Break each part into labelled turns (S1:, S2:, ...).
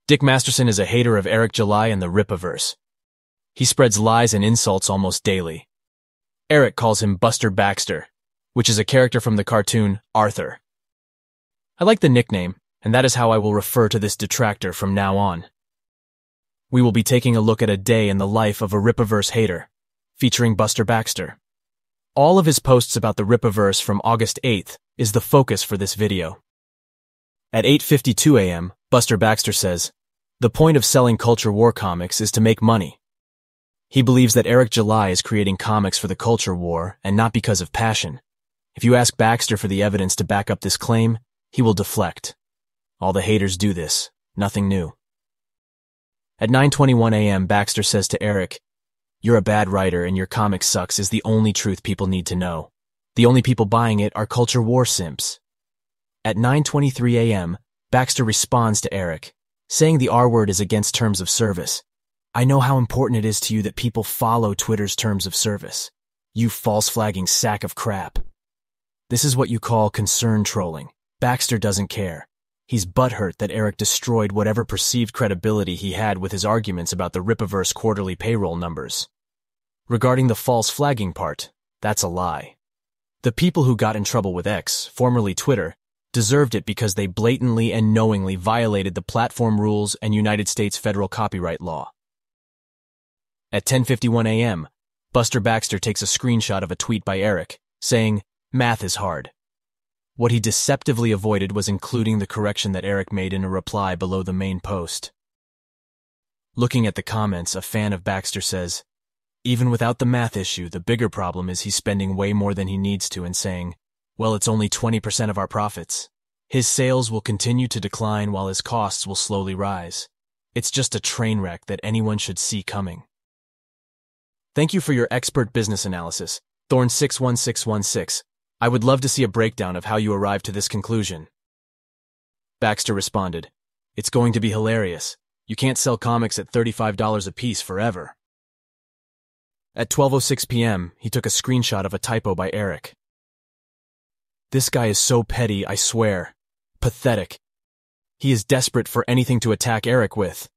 S1: Dick Masterson is a hater of Eric July and the Rippaverse. He spreads lies and insults almost daily. Eric calls him Buster Baxter, which is a character from the cartoon Arthur. I like the nickname, and that is how I will refer to this detractor from now on. We will be taking a look at a day in the life of a Rippaverse hater, featuring Buster Baxter. All of his posts about the Rippaverse from August 8th is the focus for this video. At 8:52 a.m., Buster Baxter says, "The point of selling Culture War comics is to make money." He believes that Eric July is creating comics for the Culture War and not because of passion. If you ask Baxter for the evidence to back up this claim, he will deflect. All the haters do this, nothing new. At 9:21 a.m., Baxter says to Eric, "You're a bad writer and your comic sucks is the only truth people need to know. The only people buying it are Culture War simps." At 9:23 a.m., Baxter responds to Eric, saying the R-word is against terms of service. "I know how important it is to you that people follow Twitter's terms of service. You false-flagging sack of crap." This is what you call concern trolling. Baxter doesn't care. He's butthurt that Eric destroyed whatever perceived credibility he had with his arguments about the Rippaverse quarterly payroll numbers. Regarding the false flagging part, that's a lie. The people who got in trouble with X, formerly Twitter, deserved it because they blatantly and knowingly violated the platform rules and United States federal copyright law. At 10:51 a.m., Buster Baxter takes a screenshot of a tweet by Eric, saying, "Math is hard." What he deceptively avoided was including the correction that Eric made in a reply below the main post. Looking at the comments, a fan of Baxter says, "Even without the math issue, the bigger problem is he's spending way more than he needs to and saying, well, it's only 20% of our profits. His sales will continue to decline while his costs will slowly rise. It's just a train wreck that anyone should see coming." Thank you for your expert business analysis, Thorn61616. I would love to see a breakdown of how you arrived to this conclusion. Baxter responded, "It's going to be hilarious. You can't sell comics at $35 a piece forever." At 12:06 p.m., he took a screenshot of a typo by Eric. "This guy is so petty, I swear. Pathetic. He is desperate for anything to attack Eric with."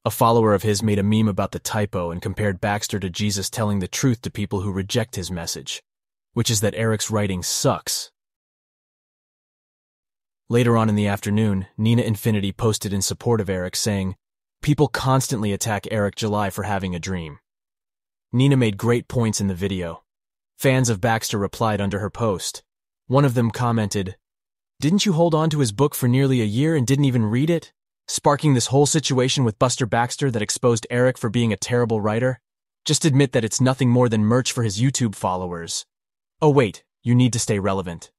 S1: A follower of his made a meme about the typo and compared Baxter to Jesus telling the truth to people who reject his message, which is that Eric's writing sucks. Later on in the afternoon, Nina Infinity posted in support of Eric saying, "People constantly attack Eric July for having a dream." Nina made great points in the video. Fans of Baxter replied under her post. One of them commented, "Didn't you hold on to his book for nearly a year and didn't even read it? Sparking this whole situation with Buster Baxter that exposed Eric for being a terrible writer? Just admit that it's nothing more than merch for his YouTube followers. Oh wait, you need to stay relevant."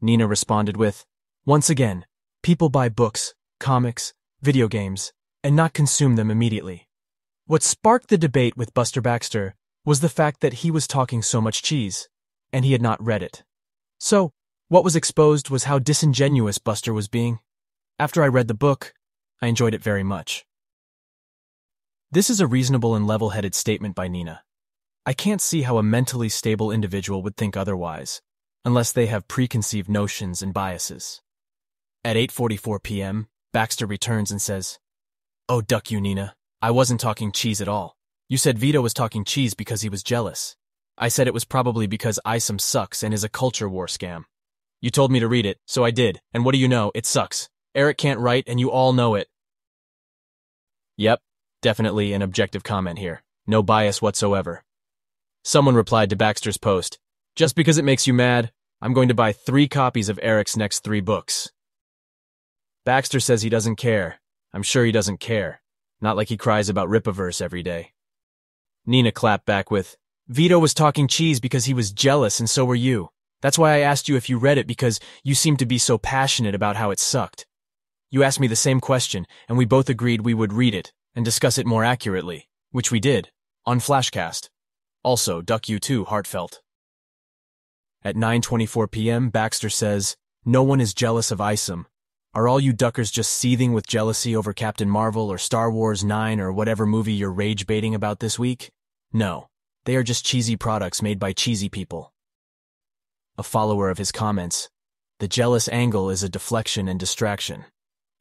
S1: Nina responded with, "Once again, people buy books, comics, video games, and not consume them immediately." What sparked the debate with Buster Baxter was the fact that he was talking so much cheese, and he had not read it. So, what was exposed was how disingenuous Buster was being. After I read the book, I enjoyed it very much. This is a reasonable and level-headed statement by Nina. I can't see how a mentally stable individual would think otherwise, unless they have preconceived notions and biases. At 8:44 p.m., Baxter returns and says, "Oh, duck you, Nina. I wasn't talking cheese at all. You said Vito was talking cheese because he was jealous. I said it was probably because ISOM sucks and is a culture war scam. You told me to read it, so I did, and what do you know? It sucks. Eric can't write, and you all know it." Yep, definitely an objective comment here. No bias whatsoever. Someone replied to Baxter's post, "Just because it makes you mad, I'm going to buy 3 copies of Eric's next 3 books." Baxter says he doesn't care. I'm sure he doesn't care. Not like he cries about Rippaverse every day. Nina clapped back with, "Vito was talking cheese because he was jealous and so were you. That's why I asked you if you read it because you seemed to be so passionate about how it sucked. You asked me the same question, and we both agreed we would read it and discuss it more accurately, which we did, on Flashcast. Also, duck you too, heartfelt." At 9:24 p.m., Baxter says, "No one is jealous of ISOM. Are all you duckers just seething with jealousy over Captain Marvel or Star Wars 9 or whatever movie you're rage-baiting about this week? No, they are just cheesy products made by cheesy people." A follower of his comments, "The jealous angle is a deflection and distraction."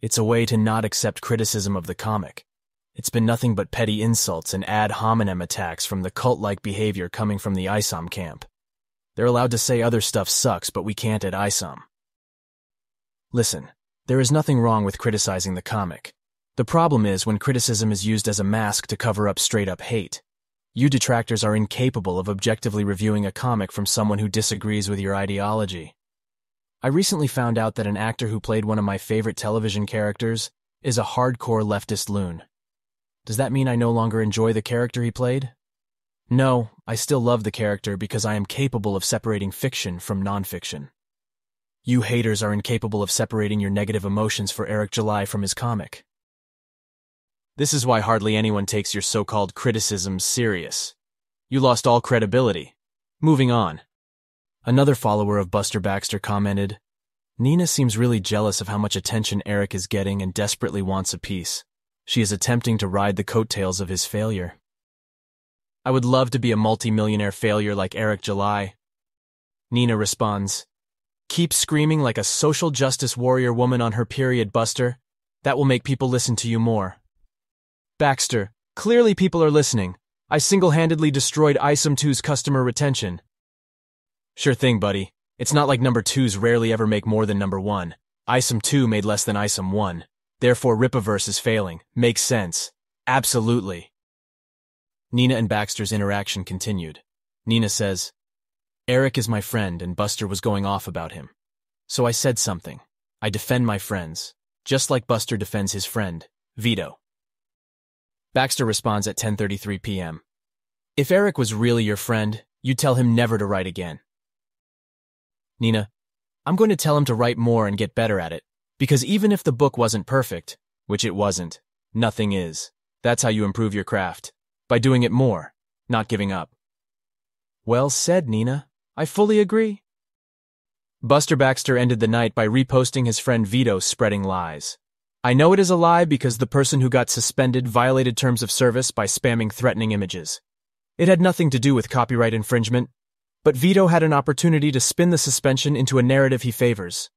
S1: It's a way to not accept criticism of the comic. It's been nothing but petty insults and ad hominem attacks from the cult-like behavior coming from the ISOM camp. They're allowed to say other stuff sucks, but we can't at ISOM. Listen, there is nothing wrong with criticizing the comic. The problem is when criticism is used as a mask to cover up straight-up hate. You detractors are incapable of objectively reviewing a comic from someone who disagrees with your ideology. I recently found out that an actor who played one of my favorite television characters is a hardcore leftist loon. Does that mean I no longer enjoy the character he played? No, I still love the character because I am capable of separating fiction from nonfiction. You haters are incapable of separating your negative emotions for Eric July from his comic. This is why hardly anyone takes your so-called criticisms serious. You lost all credibility. Moving on. Another follower of Buster Baxter commented, "Nina seems really jealous of how much attention Eric is getting and desperately wants a piece. She is attempting to ride the coattails of his failure." I would love to be a multi-millionaire failure like Eric July. Nina responds, "Keep screaming like a social justice warrior woman on her period, Buster. That will make people listen to you more." Baxter, clearly people are listening. I single-handedly destroyed ISOM 2's customer retention. Sure thing, buddy. It's not like number 2s rarely ever make more than number 1. ISOM 2 made less than ISOM 1. Therefore, Ripaverse is failing. Makes sense. Absolutely. Nina and Baxter's interaction continued. Nina says, "Eric is my friend and Buster was going off about him. So I said something. I defend my friends, just like Buster defends his friend, Vito." Baxter responds at 10:33 p.m. "If Eric was really your friend, you'd tell him never to write again." Nina, "I'm going to tell him to write more and get better at it, because even if the book wasn't perfect, which it wasn't, nothing is. That's how you improve your craft. By doing it more, not giving up." Well said, Nina. I fully agree. Buster Baxter ended the night by reposting his friend Vito's spreading lies. I know it is a lie because the person who got suspended violated terms of service by spamming threatening images. It had nothing to do with copyright infringement, but Vito had an opportunity to spin the suspension into a narrative he favors.